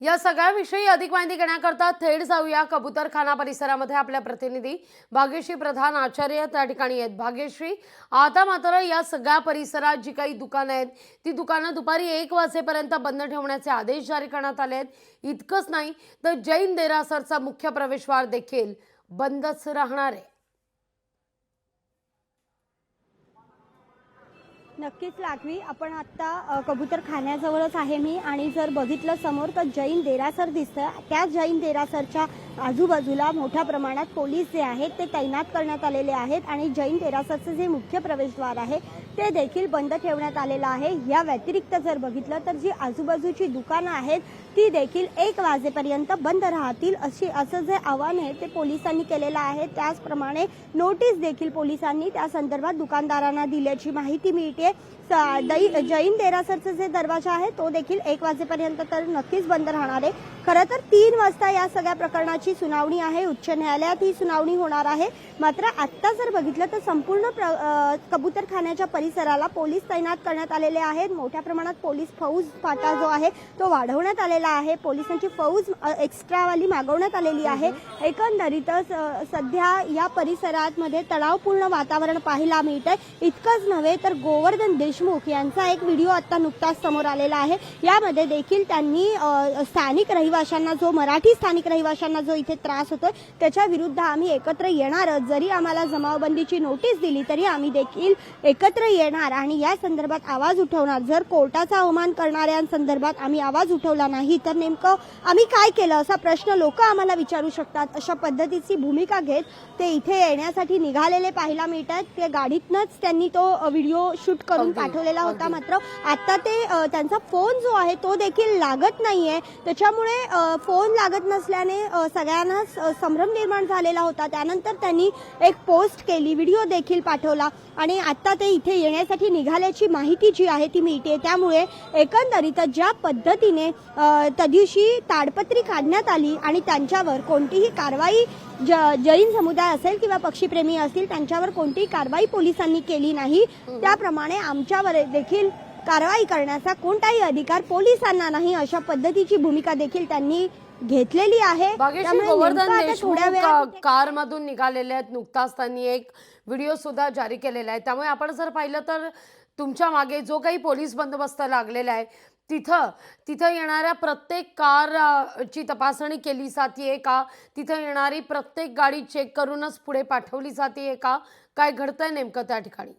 या सगळ्याविषयी अधिक माहिती घेण्याकरता थेट जाऊया कबूतरखाना परिसरामध्ये आपल्या प्रतिनिधी भाग्यश्री प्रधान आचार्य त्या ठिकाणी आहेत। भाग्यश्री, आता मात्र या सगळ्या परिसरात जी काही दुकानं आहेत ती दुकानं दुपारी 1 वाजेपर्यंत बंद ठेवण्याचे आदेश जारी करण्यात आले आहेत। इतकंच नाही तर जैन देरासरचा मुख्य प्रवेशद्वार देखील बंदच राहणार आहे। नक्कीच लाखवी, आपण आता कबूतरखान्याजवळच आहे मी आणि जर बघितलं समोर तर जैन देरासर दिसतं। त्या जैन देरासरच्या आजूबाजूला मोठ्या प्रमाणात पोलीस जे आहेत ते तैनात करण्यात आलेले आहेत आणि जैन देरासरचे जे मुख्य प्रवेशद्वार आहे ते देखील बंद ठेवण्यात आलेलं आहे। या व्यतिरिक्त जर बघितलं तर जी आजूबाजूची दुकानं आहेत ती देखील 1 वाजेपर्यंत बंद राहतील असं जे आवाहन आहे ते पोलिसांनी केलेलं आहे। त्याचप्रमाणे नोटीस देखील पोलिसांनी त्या संदर्भात दुकानदारांना दिल्याची माहिती मिळते। जैन देरासरचे जे दरवाजा आहे तो देखील 1 वाजेपर्यंत तर नक्कीच बंद राहणार आहे। खरं तर 3 वाजता या सगळ्या प्रकरणाची सुनावणी आहे, उच्च न्यायालयात ही सुनावणी होणार आहे। मात्र आता जर बघितलं तर संपूर्ण कबूतरखान्याच्या परिसराला पोलीस तैनात करण्यात आलेले आहेत। मोठ्या प्रमाणात पोलीस फौज फाटा जो आहे तो वाढवण्यात आलेला आहे। पोलिसांची फौज एक्स्ट्रावाली मागवण्यात आलेली आहे। एकंदरीतच सध्या या परिसरात मध्ये तणावपूर्ण वातावरण पाहायला मिळतंय। इतकंच नव्हे तर गोवर्धन देशमुख यांचा एक व्हिडिओ आता नुकताच समोर आलेला आहे। यामध्ये देखील त्यांनी स्थानिक रहिवाशांना मराठी स्थानिक रहिवाशांना जो इथे त्रास होतोय त्याच्या विरुद्ध आम्ही एकत्र येणार, जरी आम्हाला जमावबंदीची नोटीस दिली तरी आम्ही देखील एकत्र येणार आणि या संदर्भात आवाज उठवणार। जर कोर्टाचा अवमान करणाऱ्यांसंदर्भात आम्ही आवाज उठवला नाही तर नेमकं आम्ही काय केलं असा प्रश्न लोक आम्हाला विचारू शकतात। अशा पद्धतीची भूमिका घेत ते इथे येण्यासाठी निघालेले पाहायला मिळतात। ते गाडीतनच त्यांनी तो व्हिडिओ शूट करून पाठवलेला होता। मात्र आता ते त्यांचा फोन जो आहे तो देखील लागत नाहीये। त्याच्यामुळे फोन लागत नसल्याने सगळ्यांना संभ्रम निर्माण झालेला होता। त्यानंतर त्यांनी एक पोस्ट केली, व्हिडिओ देखील पाठवला आणि आता ते इथे येण्यासाठी निघाल्याची माहिती जी आहे ती मिळते। त्यामुळे एकंदरीत ज्या पद्धतीने त्या दिवशी ताडपत्री काढण्यात आली आणि त्यांच्यावर कोणतीही कारवाई जैन समुदाय असेल किंवा पक्षीप्रेमी असतील त्यांच्यावर कोणतीही कारवाई पोलिसांनी केली नाही, त्याप्रमाणे आमच्यावर देखील कारवाई करण्याचा कोणताही अधिकार पोलिसांना नाही, अशा पद्धतीची भूमिका देखील त्यांनी घेतलेली आहे। गोवर्धन देशमुख कारमधून निघालेले आहेत, नुकताच त्यांनी एक व्हिडिओ सुद्धा जारी केलेला आहे। त्यामुळे आपण जर पाहिलं तर तुमच्या मागे जो काही पोलीस बंदोबस्त लागलेला आहे तिथं येणाऱ्या प्रत्येक कारची तपासणी केली जाते का? तिथं येणारी प्रत्येक गाडी चेक करूनच पुढे पाठवली जाते का? काय घडतंय नेमकं त्या ठिकाणी?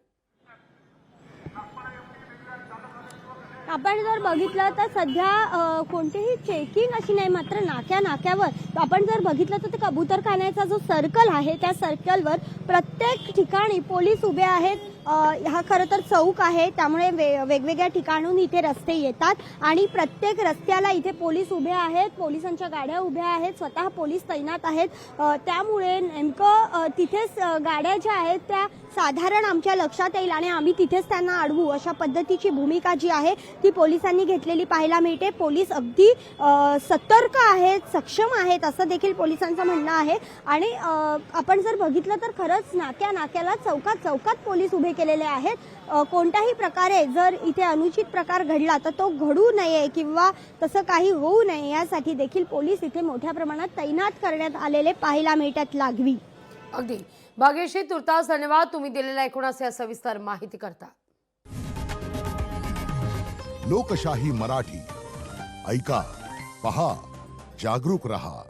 आपण जर बघितलं तर सध्या कोणतीही चेकिंग अशी नाही, मात्र नाक्यावर आपण जर बघितलं तर कबूतरखान्याचा जो सर्कल आहे त्या सर्कलवर प्रत्येक ठिकाणी पोलीस उभे आहेत। हा खरं तर चौक आहे, त्यामुळे वेगवेगळ्या ठिकाणून इथे रस्ते येतात आणि प्रत्येक रस्त्याला इथे पोलीस उभे आहेत, पोलिसांच्या गाड्या उभ्या आहेत, स्वतः पोलीस तैनात आहेत। त्यामुळे नेमकं तिथेच गाड्या ज्या आहेत त्या साधारण आमच्या लक्षात येईल आणि आम्ही तिथेच त्यांना अडवू, अशा पद्धतीची भूमिका जी आहे ती पोलिसांनी घेतलेली पाहायला मिळते। पोलीस अगदी सतर्क आहेत, सक्षम आहेत असं देखील पोलिसांचं म्हणणं आहे आणि आपण जर बघितलं तर खरंच नाक्याला चौकात पोलीस उभे केलेले आहेत। कोणत्याही प्रकारे जर इथे अनुचित प्रकार घडला तर तो घडू नये किंवा तसं काही होऊ नये यासाठी देखील पोलीस इथे मोठ्या प्रमाणात तैनात करण्यात आलेले पाहायला मिळतात। लागवी अगदी भाग्यश्री, तुर्तास धन्यवाद तुम्ही दिलेल्या एकूणच या सविस्तर माहिती करता। लोकशाही मराठी ऐका, पहा, जागरूक रहा।